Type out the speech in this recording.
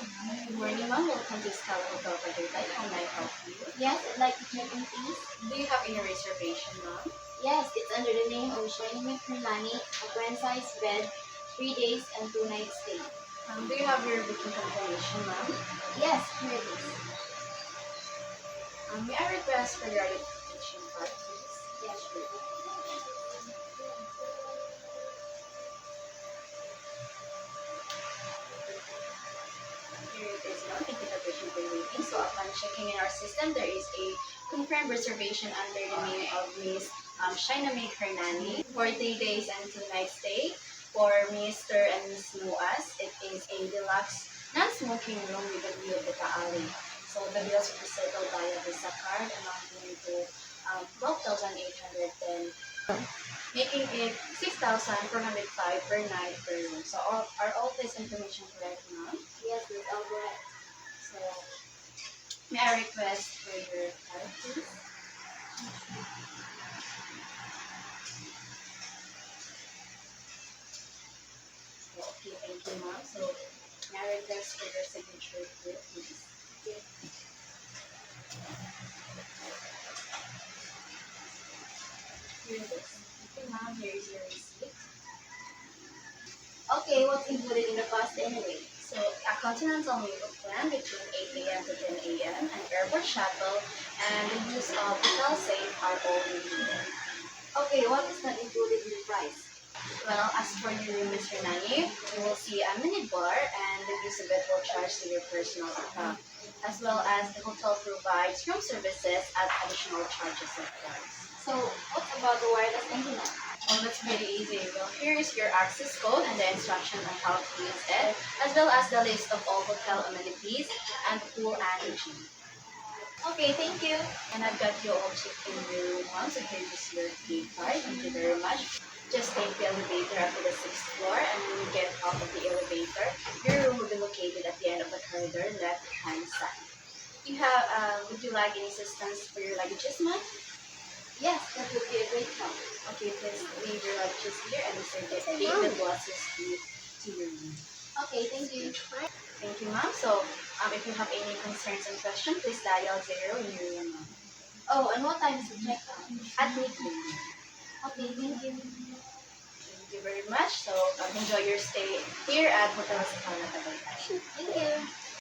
Good morning, ma'am. Welcome to Scala Hotel Tagaytay. How may I help you? Yes, I'd like to check in, please. Do you have any reservation, ma'am? Yes, it's under the name of Shining Hernani, a queen-size bed, 3 days and 2 nights stay. Do you have your booking confirmation, ma'am? Yes, here it is. May I request for your identification card, please? Yes, sure. Here it is, ma'am. Thank you for patiently waiting. So upon checking in our system, there is a confirmed reservation under the name of Miss Shaina May Hernani for 3 days and 2 nights stay. For Mr. and Miss Muas, it is a deluxe non-smoking room with a view of the Taali. So the bills will be settled via Visa card amounting to 12,810, making it 6,405 per night per room. So are all this information correct, ma'am? Yes, it's all correct. So may I request for your card, please? Okay, thank you, ma'am. So may I request for your signature here, please? Okay. Here it is. Okay, ma'am. Here is your receipt. Okay, what's included in the cost anyway? So, a continental meal plan between 8 a.m. to 10 a.m., an airport shuttle, and the use of hotel safe are all included. Okay, what is not included in the price? Well, as for your room, Mr. Nani, you will see a mini bar and the use of it will charge to your personal account, as well as the hotel provides room services at additional charges of course. So, what about the wireless internet? Oh, that's pretty easy. Well, here is your access code and the instruction on how to use it, as well as the list of all hotel amenities and pool and gym. Okay, thank you. And I've got you all checked in your room now, so here's just your key card. Thank you very much. Just take the elevator up to the 6th floor, and when you get out of the elevator, your room will be located at the end of the corridor, left-hand side. Would you like any assistance for your luggages, ma'am? Yes, that would be a great help. Okay, please leave your luggages here, and Mr. David will assist you to your room. Okay, thank you. Thank you, ma'am. So, if you have any concerns and questions, please dial 0 in your room, ma'am. Oh, and what time is the check-out? At midnight. Okay, thank you. Thank you very much. So, enjoy your stay here at Hotel Sakana Tagaytay. Thank you.